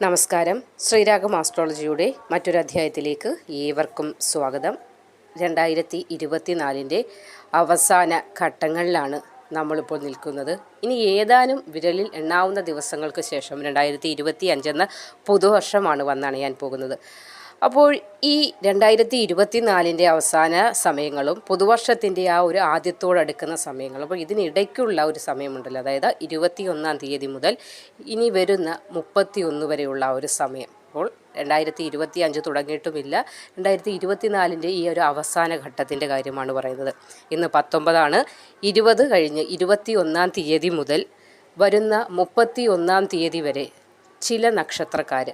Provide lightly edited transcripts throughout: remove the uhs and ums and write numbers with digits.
നമസ്കാരം. ശ്രീരാഗം ആസ്ട്രോളജിയുടെ മറ്റൊരു അധ്യായത്തിലേക്ക് ഏവർക്കും സ്വാഗതം. 2024 അവസാന ഘട്ടങ്ങളിലാണ് നമ്മളിപ്പോൾ നിൽക്കുന്നത്. ഇനി ഏതാനും വിരലിൽ എണ്ണാവുന്ന ദിവസങ്ങൾക്ക് ശേഷം 2025 എന്ന പുതുവർഷമാണ് വന്നണയാൻ പോകുന്നത്. അപ്പോൾ ഈ 2024 അവസാന സമയങ്ങളും പുതുവർഷത്തിൻ്റെ ആ ഒരു ആദ്യത്തോടടുക്കുന്ന സമയങ്ങളും, അപ്പോൾ ഇതിനിടയ്ക്കുള്ള ഒരു സമയമുണ്ടല്ലോ, അതായത് 21 തീയതി മുതൽ ഇനി വരുന്ന 31 വരെയുള്ള ഒരു സമയം. അപ്പോൾ 2025 തുടങ്ങിയിട്ടുമില്ല, 2024 ഈ ഒരു അവസാന ഘട്ടത്തിൻ്റെ കാര്യമാണ് പറയുന്നത്. ഇന്ന് 19 20 കഴിഞ്ഞ് 21 തീയതി മുതൽ വരുന്ന 31 തീയതി വരെ ചില നക്ഷത്രക്കാർ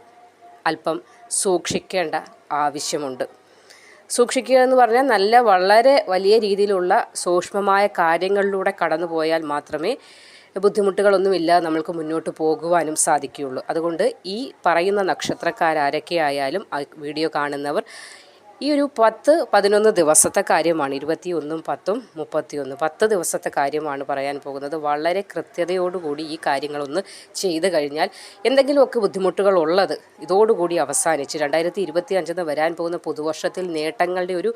അല്പം സൂക്ഷിക്കേണ്ട ആവശ്യമുണ്ട്. സൂക്ഷിക്കുക എന്ന് പറഞ്ഞാൽ വളരെ വലിയ രീതിയിലുള്ള സൂക്ഷ്മമായ കാര്യങ്ങളിലൂടെ കടന്നു പോയാൽ മാത്രമേ ബുദ്ധിമുട്ടുകളൊന്നുമില്ലാതെ നമ്മൾക്ക് മുന്നോട്ട് പോകുവാനും സാധിക്കുകയുള്ളൂ. അതുകൊണ്ട് ഈ പറയുന്ന നക്ഷത്രക്കാരൊക്കെയായാലും വീഡിയോ കാണുന്നവർ ഈ ഒരു 10-11 ദിവസത്തെ കാര്യമാണ്, 21, 10, 31, 10 ദിവസത്തെ കാര്യമാണ് പറയാൻ പോകുന്നത്. വളരെ കൃത്യതയോടുകൂടി ഈ കാര്യങ്ങളൊന്ന് ചെയ്തു കഴിഞ്ഞാൽ എന്തെങ്കിലുമൊക്കെ ബുദ്ധിമുട്ടുകൾ ഉള്ളത് ഇതോടുകൂടി അവസാനിച്ച് 2025 വരാൻ പോകുന്ന പുതുവർഷത്തിൽ നേട്ടങ്ങളുടെ ഒരു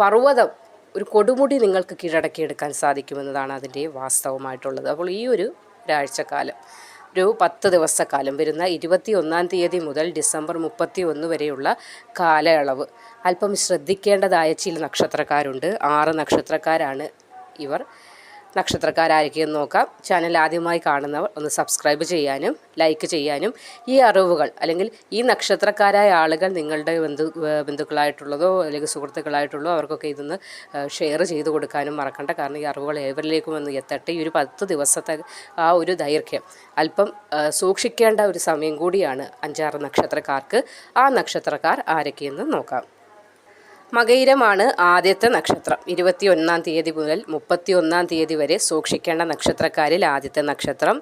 പർവ്വതം, ഒരു കൊടുമുടി നിങ്ങൾക്ക് കീഴടക്കിയെടുക്കാൻ സാധിക്കുമെന്നതാണ് അതിൻ്റെ വാസ്തവമായിട്ടുള്ളത്. അപ്പോൾ ഈ ഒരാഴ്ചക്കാലം, ഒരു 10 ദിവസക്കാലം, വരുന്ന 21 തീയതി മുതൽ ഡിസംബർ 31 വരെയുള്ള കാലയളവ് അല്പം ശ്രദ്ധിക്കേണ്ടതായ ചില നക്ഷത്രക്കാരുണ്ട്. 6 നക്ഷത്രക്കാരാണ് ഇവർ. നക്ഷത്രക്കാരായിരിക്കും നോക്കാം. ചാനൽ ആദ്യമായി കാണുന്നവർ ഒന്ന് സബ്സ്ക്രൈബ് ചെയ്യാനും ലൈക്ക് ചെയ്യാനും ഈ അറിവുകൾ, അല്ലെങ്കിൽ ഈ നക്ഷത്രക്കാരായ ആളുകൾ നിങ്ങളുടെ ബന്ധുക്കളായിട്ടുള്ളതോ അല്ലെങ്കിൽ സുഹൃത്തുക്കളായിട്ടുള്ളതോ അവർക്കൊക്കെ ഇതൊന്ന് ഷെയർ ചെയ്ത് കൊടുക്കാനും മറക്കണ്ട. കാരണം ഈ അറിവുകൾ ഏവരിലേക്കും ഒന്ന് എത്തട്ടെ. ഈ ഒരു 10 ദിവസത്തെ ആ ഒരു ദൈർഘ്യം അല്പം സൂക്ഷിക്കേണ്ട ഒരു സമയം കൂടിയാണ് 5-6 നക്ഷത്രക്കാർക്ക്. ആ നക്ഷത്രക്കാർ ആരൊക്കെയെന്ന് നോക്കാം. മകയിരമാണ് ആദ്യത്തെ നക്ഷത്രം. 21 തീയതി മുതൽ 31 തീയതി വരെ സൂക്ഷിക്കേണ്ട നക്ഷത്രക്കാരിൽ ആദ്യത്തെ നക്ഷത്രം.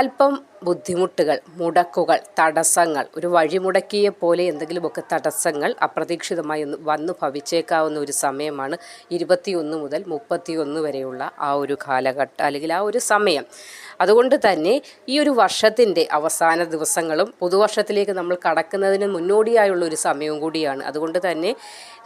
അല്പം ബുദ്ധിമുട്ടുകൾ, മുടക്കുകൾ, തടസ്സങ്ങൾ, ഒരു വഴിമുടക്കിയെ പോലെ എന്തെങ്കിലുമൊക്കെ തടസ്സങ്ങൾ അപ്രതീക്ഷിതമായി വന്നു ഭവിച്ചേക്കാവുന്ന ഒരു സമയമാണ് 21 മുതൽ 31 വരെയുള്ള ആ ഒരു കാലഘട്ടം, അല്ലെങ്കിൽ ആ ഒരു സമയം. അതുകൊണ്ട് തന്നെ ഈ ഒരു വർഷത്തിൻ്റെ അവസാന ദിവസങ്ങളും പുതുവർഷത്തിലേക്ക് നമ്മൾ കടക്കുന്നതിന് മുന്നോടിയായുള്ള ഒരു സമയവും കൂടിയാണ്. അതുകൊണ്ട് തന്നെ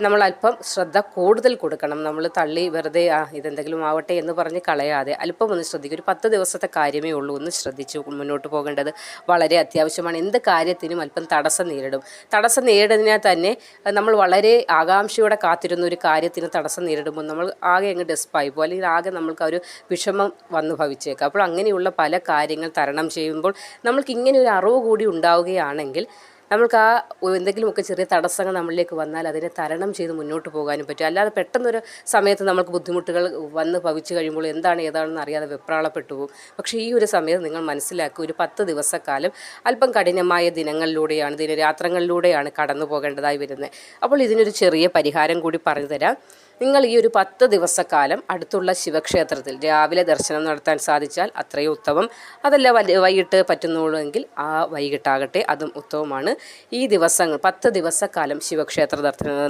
നമ്മൾ അല്പം ശ്രദ്ധ കൂടുതൽ കൊടുക്കണം. നമ്മൾ തള്ളി വെറുതെ ഇതെന്തെങ്കിലും ആവട്ടെ എന്ന് പറഞ്ഞ് കളയാതെ അല്പം ഒന്ന് ശ്രദ്ധിക്കും. ഒരു 10 ദിവസത്തെ കാര്യമേ ഉള്ളൂ. ഒന്ന് ശ്രദ്ധിച്ച് മുന്നോട്ട് പോകേണ്ടത് വളരെ അത്യാവശ്യമാണ്. എന്ത് കാര്യത്തിനും അല്പം തടസ്സം നേരിടും. തടസ്സം നേരിടുന്നതിനാൽ തന്നെ നമ്മൾ വളരെ ആകാംക്ഷയോടെ കാത്തിരുന്ന ഒരു കാര്യത്തിന് തടസ്സം നേരിടുമ്പോൾ നമ്മൾ ആകെ അങ്ങ് ഡെസ്പായി പോകും, അല്ലെങ്കിൽ ആകെ നമ്മൾക്ക് ആ ഒരു വിഷമം വന്നു ഭവിച്ചേക്കാം. അപ്പോൾ അങ്ങനെയുള്ള പല കാര്യങ്ങൾ തരണം ചെയ്യുമ്പോൾ നമ്മൾക്ക് ഇങ്ങനെ ഒരു അറിവ് കൂടി ഉണ്ടാവുകയാണെങ്കിൽ നമ്മൾക്ക് ആ എന്തെങ്കിലുമൊക്കെ ചെറിയ തടസ്സങ്ങൾ നമ്മളിലേക്ക് വന്നാൽ അതിനെ തരണം ചെയ്ത് മുന്നോട്ട് പോകാനും പറ്റും. അല്ലാതെ പെട്ടെന്നൊരു സമയത്ത് നമ്മൾക്ക് ബുദ്ധിമുട്ടുകൾ വന്ന് ഭവിച്ചു കഴിയുമ്പോൾ ഏതാണെന്ന് അറിയാതെ വെപ്രാളപ്പെട്ടു പോകും. പക്ഷേ ഈ ഒരു സമയത്ത് നിങ്ങൾ മനസ്സിലാക്കുക, ഒരു 10 ദിവസക്കാലം അല്പം കഠിനമായ ദിനങ്ങളിലൂടെയാണ്, ദിനരാത്രങ്ങളിലൂടെയാണ് കടന്നു പോകേണ്ടതായി വരുന്നത്. അപ്പോൾ ഇതിനൊരു ചെറിയ പരിഹാരം കൂടി പറഞ്ഞു തരാം. നിങ്ങൾ ഈ ഒരു 10 ദിവസക്കാലം അടുത്തുള്ള ശിവക്ഷേത്രത്തിൽ രാവിലെ ദർശനം നടത്താൻ സാധിച്ചാൽ അത്രയും ഉത്തമം. അതല്ല വൈകിട്ട് പറ്റുന്നുള്ളെങ്കിൽ ആ വൈകിട്ടാകട്ടെ, അതും ഉത്തമമാണ്. ഈ ദിവസങ്ങൾ 10 ദിവസക്കാലം ശിവക്ഷേത്ര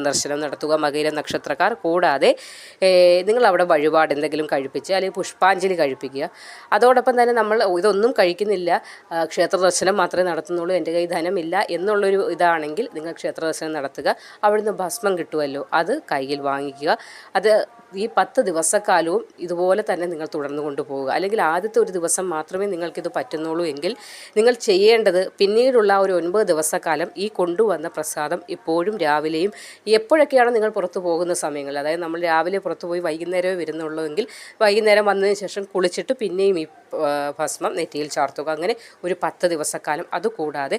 ദർശനം നടത്തുക മകയിര നക്ഷത്രക്കാർ. കൂടാതെ നിങ്ങൾ അവിടെ വഴിപാട് എന്തെങ്കിലും കഴിപ്പിച്ച് അല്ലെങ്കിൽ പുഷ്പാഞ്ജലി കഴിപ്പിക്കുക. അതോടൊപ്പം തന്നെ നമ്മൾ ഇതൊന്നും കഴിക്കുന്നില്ല, ക്ഷേത്ര ദർശനം മാത്രമേ നടത്തുന്നുള്ളൂ, എൻ്റെ കയ്യിൽ ധനമില്ല എന്നുള്ളൊരു ഇതാണെങ്കിൽ നിങ്ങൾ ക്ഷേത്ര ദർശനം നടത്തുക. അവിടുന്ന് ഭസ്മം കിട്ടുമല്ലോ, അത് കയ്യിൽ വാങ്ങിക്കുക. അത് ഈ 10 ദിവസക്കാലവും ഇതുപോലെ തന്നെ നിങ്ങൾ തുടർന്നു കൊണ്ടുപോവുക. അല്ലെങ്കിൽ ആദ്യത്തെ ഒരു ദിവസം മാത്രമേ നിങ്ങൾക്കിത് പറ്റുന്നുള്ളൂ എങ്കിൽ നിങ്ങൾ ചെയ്യേണ്ടത് പിന്നീടുള്ള ഒരു 9 ദിവസക്കാലം ഈ കൊണ്ടുവന്ന പ്രസാദം എപ്പോഴും രാവിലെയും എപ്പോഴൊക്കെയാണ് നിങ്ങൾ പുറത്തു പോകുന്ന സമയങ്ങളിൽ, അതായത് നമ്മൾ രാവിലെ പുറത്തു പോയി വൈകുന്നേരമേ വരുന്നുള്ളൂ എങ്കിൽ വൈകുന്നേരം വന്നതിന് ശേഷം കുളിച്ചിട്ട് പിന്നെയും ഈ ഭസ്മം നെറ്റിയിൽ ചാർത്തുക. അങ്ങനെ ഒരു 10 ദിവസക്കാലം. അതുകൂടാതെ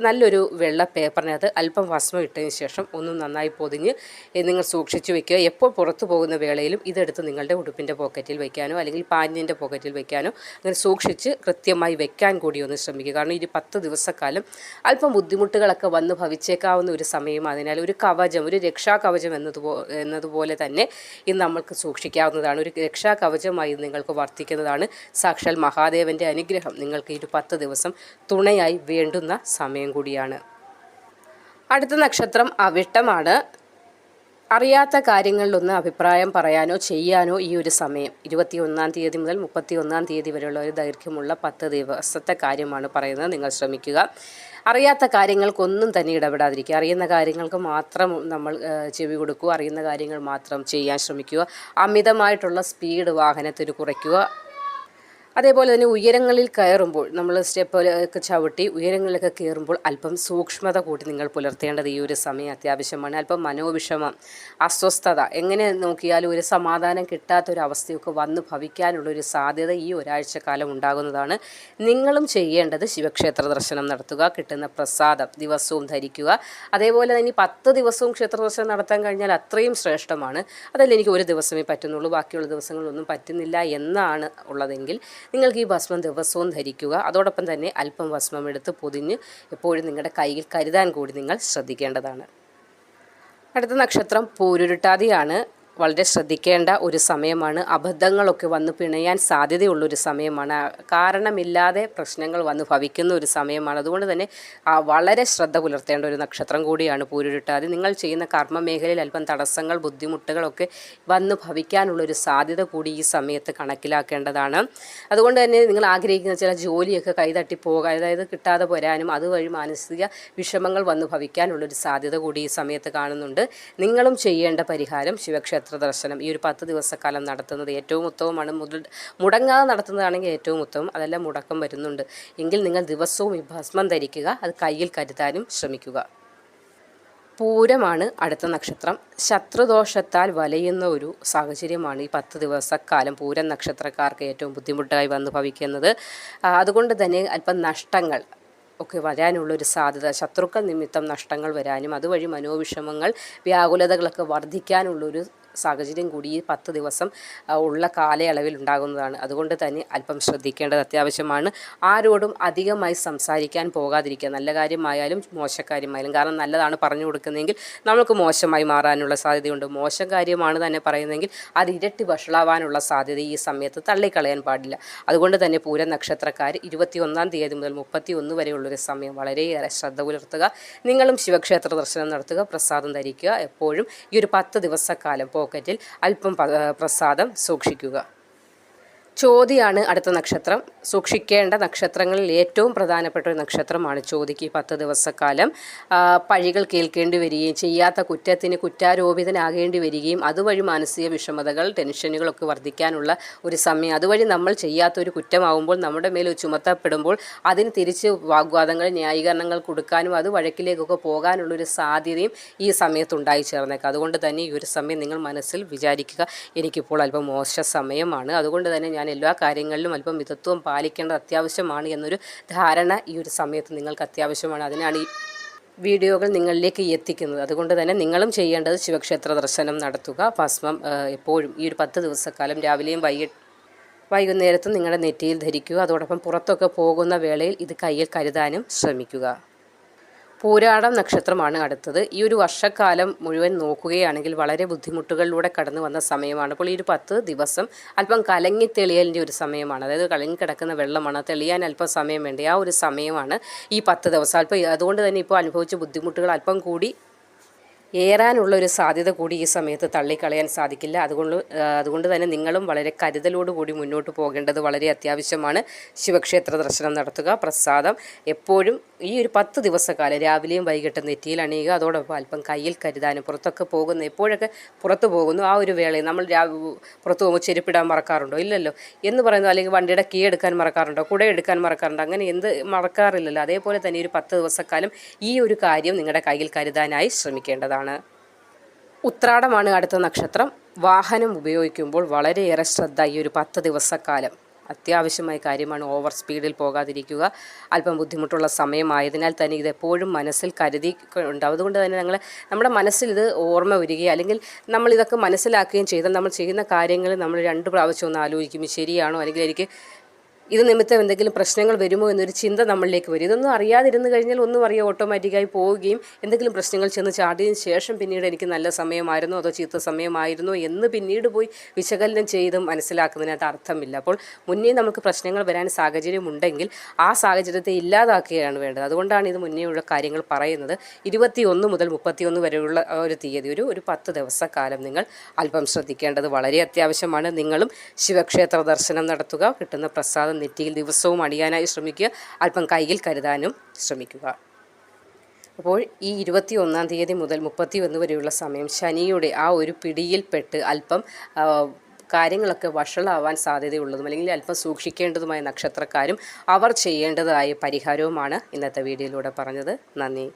നല്ലൊരു വെള്ള പേപ്പറിനകത്ത് അല്പം ഭസ്മം ഇട്ടതിന് ശേഷം ഒന്ന് നന്നായി പൊതിഞ്ഞ് നിങ്ങൾ സൂക്ഷിച്ചു വയ്ക്കുക. എപ്പോൾ പുറത്തു പോകുന്ന വേളയിലും ഇതെടുത്ത് നിങ്ങളുടെ ഉടുപ്പിൻ്റെ പോക്കറ്റിൽ വയ്ക്കാനോ അല്ലെങ്കിൽ പാൻറ്റിൻ്റെ പോക്കറ്റിൽ വയ്ക്കാനോ അങ്ങനെ സൂക്ഷിച്ച് കൃത്യമായി വെക്കാൻ കൂടി ഒന്ന് ശ്രമിക്കുക. കാരണം ഈ 10 ദിവസക്കാലം അല്പം ബുദ്ധിമുട്ടുകളൊക്കെ വന്ന് ഭവിച്ചേക്കാവുന്ന ഒരു സമയം. അതിനാൽ ഒരു കവചം, ഒരു രക്ഷാകവചം എന്നതുപോലെ തന്നെ ഇത് നമ്മൾക്ക് സൂക്ഷിക്കാവുന്നതാണ്. ഒരു രക്ഷാകവചമായി നിങ്ങൾക്ക് വർത്തിക്കുന്നതാണ്. സാക്ഷാൽ മഹാദേവൻ്റെ അനുഗ്രഹം നിങ്ങൾക്ക് ഈ 10 ദിവസം തുണയായി വേണ്ടുന്ന സമയം കൂടിയാണ്. അടുത്ത നക്ഷത്രം അവിട്ടമാണ്. അറിയാത്ത കാര്യങ്ങളിലൊന്ന് അഭിപ്രായം പറയാനോ ചെയ്യാനോ ഈ ഒരു സമയം 21 തീയതി മുതൽ 31 തീയതി വരെയുള്ള ഒരു ദൈർഘ്യമുള്ള 10 ദിവസത്തെ കാര്യമാണ് പറയുന്നത്. നിങ്ങൾ ശ്രമിക്കുക. അറിയാത്ത കാര്യങ്ങൾക്കൊന്നും തന്നെ ഇടപെടാതിരിക്കുക. അറിയുന്ന കാര്യങ്ങൾക്ക് മാത്രം നമ്മൾ ചെവി കൊടുക്കുക. അറിയുന്ന കാര്യങ്ങൾ മാത്രം ചെയ്യാൻ ശ്രമിക്കുക. അമിതമായിട്ടുള്ള സ്പീഡ് വാഹനത്തിന് കുറയ്ക്കുക. അതേപോലെ തന്നെ ഉയരങ്ങളിൽ കയറുമ്പോൾ നമ്മൾ സ്റ്റെപ്പൊക്കെ ചവിട്ടി ഉയരങ്ങളിലൊക്കെ കയറുമ്പോൾ അല്പം സൂക്ഷ്മത കൂടി നിങ്ങൾ പുലർത്തേണ്ടത് ഈ ഒരു സമയം അത്യാവശ്യമാണ്. അല്പം മനോവിഷമം, അസ്വസ്ഥത, എങ്ങനെ നോക്കിയാലും ഒരു സമാധാനം കിട്ടാത്തൊരവസ്ഥയൊക്കെ വന്നു ഭവിക്കാനുള്ളൊരു സാധ്യത ഈ ഒരാഴ്ചക്കാലം ഉണ്ടാകുന്നതാണ്. നിങ്ങളും ചെയ്യേണ്ടത് ശിവക്ഷേത്ര ദർശനം നടത്തുക, കിട്ടുന്ന പ്രസാദം ദിവസവും ധരിക്കുക. അതേപോലെ തന്നെ 10 ദിവസവും ക്ഷേത്ര ദർശനം നടത്താൻ കഴിഞ്ഞാൽ അത്രയും ശ്രേഷ്ഠമാണ്. അതല്ല എനിക്ക് ഒരു ദിവസമേ പറ്റുന്നുള്ളൂ, ബാക്കിയുള്ള ദിവസങ്ങളൊന്നും പറ്റുന്നില്ല എന്നാണ് ഉള്ളതെങ്കിൽ നിങ്ങൾക്ക് ഈ ഭസ്മം ദിവസവും ധരിക്കുക. അതോടൊപ്പം തന്നെ അല്പം ഭസ്മം എടുത്ത് പൊതിഞ്ഞ് എപ്പോഴും നിങ്ങളുടെ കയ്യിൽ കരുതാൻ കൂടി നിങ്ങൾ ശ്രദ്ധിക്കേണ്ടതാണ്. അടുത്ത നക്ഷത്രം പൂരുരുട്ടാതിയാണ്. വളരെ ശ്രദ്ധിക്കേണ്ട ഒരു സമയമാണ്. അബദ്ധങ്ങളൊക്കെ വന്ന് പിണയാൻ സാധ്യതയുള്ളൊരു സമയമാണ്. കാരണമില്ലാതെ പ്രശ്നങ്ങൾ വന്ന് ഭവിക്കുന്ന ഒരു സമയമാണ്. അതുകൊണ്ട് തന്നെ വളരെ ശ്രദ്ധ പുലർത്തേണ്ട ഒരു നക്ഷത്രം കൂടിയാണ് പൂരുരുട്ടാതി. നിങ്ങൾ ചെയ്യുന്ന കർമ്മ മേഖലയിൽ അല്പം തടസ്സങ്ങൾ, ബുദ്ധിമുട്ടുകളൊക്കെ വന്ന് ഭവിക്കാനുള്ളൊരു സാധ്യത കൂടി ഈ സമയത്ത് കണക്കിലാക്കേണ്ടതാണ്. അതുകൊണ്ട് തന്നെ നിങ്ങൾ ആഗ്രഹിക്കുന്ന ചില ജോലിയൊക്കെ കൈതട്ടി പോകാൻ, അതായത് കിട്ടാതെ വരാനും അതുവഴി മാനസിക വിഷമങ്ങൾ വന്ന് ഭവിക്കാനുള്ളൊരു സാധ്യത കൂടി ഈ സമയത്ത് കാണുന്നുണ്ട്. നിങ്ങളും ചെയ്യേണ്ട പരിഹാരം ശിവക്ഷേത്ര ദർശനം ഈ ഒരു 10 ദിവസക്കാലം നടത്തുന്നത് ഏറ്റവും ഉത്തമമാണ്. മുടങ്ങാതെ നടത്തുന്നതാണെങ്കിൽ ഏറ്റവും ഉത്തമം. അതെല്ലാം മുടക്കം വരുന്നുണ്ട് എങ്കിൽ നിങ്ങൾ ദിവസവും ഈ ഭസ്മം ധരിക്കുക. അത് കയ്യിൽ കരുതാനും ശ്രമിക്കുക. പൂരമാണ് അടുത്ത നക്ഷത്രം. ശത്രുദോഷത്താൽ വലയുന്ന ഒരു സാഹചര്യമാണ് ഈ 10 ദിവസക്കാലം പൂരം നക്ഷത്രക്കാർക്ക് ഏറ്റവും ബുദ്ധിമുട്ടായി വന്ന് ഭവിക്കുന്നത്. അതുകൊണ്ട് തന്നെ അല്പം നഷ്ടങ്ങൾ ഒക്കെ വരാനുള്ളൊരു സാധ്യത, ശത്രുക്കൾ നിമിത്തം നഷ്ടങ്ങൾ വരാനും അതുവഴി മനോവിഷമങ്ങൾ, വ്യാകുലതകളൊക്കെ വർദ്ധിക്കാനുള്ളൊരു സാഹചര്യം കൂടി ഈ 10 ദിവസം ഉള്ള കാലയളവിൽ ഉണ്ടാകുന്നതാണ്. അതുകൊണ്ട് തന്നെ അല്പം ശ്രദ്ധിക്കേണ്ടത് അത്യാവശ്യമാണ്. ആരോടും അധികമായി സംസാരിക്കാൻ പോകാതിരിക്കുക, നല്ല കാര്യമായാലും മോശക്കാര്യമായാലും. കാരണം നല്ലതാണ് പറഞ്ഞു കൊടുക്കുന്നതെങ്കിൽ നമുക്ക് മോശമായി മാറാനുള്ള സാധ്യതയുണ്ട്. മോശം കാര്യമാണ് തന്നെ പറയുന്നതെങ്കിൽ അത് ഇരട്ടി വഷളാവാനുള്ള സാധ്യത ഈ സമയത്ത് തള്ളിക്കളയാൻ പാടില്ല. അതുകൊണ്ട് തന്നെ പൂരം നക്ഷത്രക്കാർ 21 തീയതി മുതൽ 31 വരെയുള്ളൊരു സമയം വളരെയേറെ ശ്രദ്ധ പുലർത്തുക. നിങ്ങളും ശിവക്ഷേത്ര ദർശനം നടത്തുക, പ്രസാദം ധരിക്കുക. എപ്പോഴും ഈ ഒരു 10 ദിവസക്കാലം പോക്കറ്റിൽ അല്പം പ്രസാദം സൂക്ഷിക്കുക. ചോതിയാണ് അടുത്ത നക്ഷത്രം. സൂക്ഷിക്കേണ്ട നക്ഷത്രങ്ങളിൽ ഏറ്റവും പ്രധാനപ്പെട്ട ഒരു നക്ഷത്രമാണ് ചോതിക്ക്. 10 ദിവസക്കാലം പഴികൾ കേൾക്കേണ്ടി വരികയും ചെയ്യാത്ത കുറ്റത്തിന് കുറ്റാരോപിതനാകേണ്ടി വരികയും അതുവഴി മാനസിക വിഷമതകൾ, ടെൻഷനുകളൊക്കെ വർദ്ധിക്കാനുള്ള ഒരു സമയം. അതുവഴി നമ്മൾ ചെയ്യാത്തൊരു കുറ്റമാവുമ്പോൾ നമ്മുടെ മേൽ ചുമത്തപ്പെടുമ്പോൾ അതിന് തിരിച്ച് വാഗ്വാദങ്ങൾ, ന്യായീകരണങ്ങൾ കൊടുക്കാനും അത് വഴക്കിലേക്കൊക്കെ പോകാനുള്ളൊരു സാധ്യതയും ഈ സമയത്ത് ഉണ്ടായി ചേർന്നേക്കാം. അതുകൊണ്ട് തന്നെ ഈ ഒരു സമയം നിങ്ങൾ മനസ്സിൽ വിചാരിക്കുക, എനിക്കിപ്പോൾ അല്പം മോശ സമയമാണ്. അതുകൊണ്ട് തന്നെ ഞാൻ എല്ലാ കാര്യങ്ങളിലും അല്പം മിതത്വം പാലിക്കേണ്ടത് അത്യാവശ്യമാണ് എന്നൊരു ധാരണ ഈ ഒരു സമയത്ത് നിങ്ങൾക്ക് അത്യാവശ്യമാണ്. അതിനാണ് ഈ വീഡിയോകൾ നിങ്ങളിലേക്ക് എത്തിക്കുന്നത്. അതുകൊണ്ട് തന്നെ നിങ്ങളും ചെയ്യേണ്ടത് ശിവക്ഷേത്ര ദർശനം നടത്തുക. ഭസ്മം എപ്പോഴും ഈ ഒരു 10 ദിവസക്കാലം രാവിലെയും വൈകുന്നേരത്തും നിങ്ങളുടെ നെറ്റിയിൽ ധരിക്കുക. അതോടൊപ്പം പുറത്തൊക്കെ പോകുന്ന വേളയിൽ ഇത് കയ്യിൽ കരുതാനും ശ്രമിക്കുക. പൂരാടം നക്ഷത്രമാണ് അടുത്തത്. ഈ ഒരു വർഷക്കാലം മുഴുവൻ നോക്കുകയാണെങ്കിൽ വളരെ ബുദ്ധിമുട്ടുകളിലൂടെ കടന്നു വന്ന സമയമാണ്. അപ്പോൾ ഈ ഒരു 10 ദിവസം അല്പം കലങ്ങി തെളിയലിൻ്റെ ഒരു സമയമാണ്. അതായത് കലങ്ങിക്കിടക്കുന്ന വെള്ളമാണ്, തെളിയാൻ അല്പം സമയം വേണ്ടി ആ ഒരു സമയമാണ് ഈ 10 ദിവസം. അല്പം അതുകൊണ്ട് തന്നെ ഇപ്പോൾ അനുഭവിച്ച ബുദ്ധിമുട്ടുകൾ അല്പം കൂടി ഏറാനുള്ള ഒരു സാധ്യത കൂടി ഈ സമയത്ത് തള്ളിക്കളയാൻ സാധിക്കില്ല. അതുകൊണ്ട് തന്നെ നിങ്ങളും വളരെ കരുതലോടുകൂടി മുന്നോട്ട് പോകേണ്ടത് വളരെ അത്യാവശ്യമാണ്. ശിവക്ഷേത്ര ദർശനം നടത്തുക, പ്രസാദം എപ്പോഴും ഈ ഒരു 10 ദിവസക്കാലം രാവിലെയും വൈകിട്ടും നെറ്റിയിൽ അണിയുക. അതോടൊപ്പം അല്പം കയ്യിൽ കരുതാനും. പുറത്തൊക്കെ പോകുന്നു, എപ്പോഴൊക്കെ പുറത്ത് പോകുന്നു ആ ഒരു വേളയിൽ നമ്മൾ പുറത്ത് പോകുമ്പോൾ ചെരുപ്പിടാൻ മറക്കാറുണ്ടോ? ഇല്ലല്ലോ എന്ന് പറയുന്നു. അല്ലെങ്കിൽ വണ്ടിയുടെ കീ എടുക്കാൻ മറക്കാറുണ്ടോ? കുട എടുക്കാൻ മറക്കാറുണ്ടോ? അങ്ങനെ എന്ത് മറക്കാറില്ലല്ലോ. അതേപോലെ തന്നെ ഒരു 10 ദിവസക്കാലം ഈ ഒരു കാര്യം നിങ്ങളുടെ കയ്യിൽ കരുതാനായി ശ്രമിക്കേണ്ടതാണ്. ഉത്രാടമാണ് അടുത്ത നക്ഷത്രം. വാഹനം ഉപയോഗിക്കുമ്പോൾ വളരെയേറെ ശ്രദ്ധ ഈ ഒരു 10 ദിവസക്കാലം അത്യാവശ്യമായ കാര്യമാണ്. ഓവർ സ്പീഡിൽ പോകാതിരിക്കുക. അല്പം ബുദ്ധിമുട്ടുള്ള സമയമായതിനാൽ തന്നെ ഇതെപ്പോഴും മനസ്സിൽ കരുതി ഉണ്ടാവും. അതുകൊണ്ട് തന്നെ നമ്മുടെ മനസ്സിൽ ഇത് ഓർമ്മ വരികയും അല്ലെങ്കിൽ നമ്മളിതൊക്കെ മനസ്സിലാക്കുകയും ചെയ്താൽ നമ്മൾ ചെയ്യുന്ന കാര്യങ്ങൾ നമ്മൾ 2 പ്രാവശ്യം ഒന്ന് ആലോചിക്കും, ശരിയാണോ, അല്ലെങ്കിൽ എനിക്ക് ഇത് നിമിത്തം എന്തെങ്കിലും പ്രശ്നങ്ങൾ വരുമോ എന്നൊരു ചിന്ത നമ്മളിലേക്ക് വരും. ഇതൊന്നും അറിയാതിരുന്നു കഴിഞ്ഞാൽ ഒന്നും അറിയാം, ഓട്ടോമാറ്റിക്കായി പോവുകയും എന്തെങ്കിലും പ്രശ്നങ്ങൾ ചെന്ന് ചാടിയതിന് ശേഷം പിന്നീട് എനിക്ക് നല്ല സമയമായിരുന്നോ അതോ ചീത്ത സമയമായിരുന്നോ എന്ന് പിന്നീട് പോയി വിശകലനം ചെയ്ത് മനസ്സിലാക്കുന്നതിനകത്ത് അർത്ഥമില്ല. അപ്പോൾ മുന്നേ നമുക്ക് പ്രശ്നങ്ങൾ വരാൻ സാഹചര്യമുണ്ടെങ്കിൽ ആ സാഹചര്യത്തെ ഇല്ലാതാക്കുകയാണ് വേണ്ടത്. അതുകൊണ്ടാണ് ഇത് മുന്നേ ഉള്ള കാര്യങ്ങൾ പറയുന്നത്. 21 മുതൽ 31 വരെയുള്ള ഒരു തീയതി, ഒരു 10 ദിവസക്കാലം നിങ്ങൾ അല്പം ശ്രദ്ധിക്കേണ്ടത് വളരെ അത്യാവശ്യമാണ്. നിങ്ങളും ശിവക്ഷേത്ര ദർശനം നടത്തുക, കിട്ടുന്ന പ്രസാദം നെറ്റിയിൽ ദിവസവും അണിയാനായി ശ്രമിക്കുക, അല്പം കയ്യിൽ കരുതാനും ശ്രമിക്കുക. അപ്പോൾ ഈ 21 തീയതി മുതൽ 31 വരെയുള്ള സമയം ശനിയുടെ ആ ഒരു പിടിയിൽപ്പെട്ട് അല്പം കാര്യങ്ങളൊക്കെ വഷളാവാൻ സാധ്യതയുള്ളതും അല്ലെങ്കിൽ അല്പം സൂക്ഷിക്കേണ്ടതുമായ നക്ഷത്രക്കാരും അവർ ചെയ്യേണ്ടതായ പരിഹാരവുമാണ് ഇന്നത്തെ വീഡിയോയിലൂടെ പറഞ്ഞത്. നന്ദി.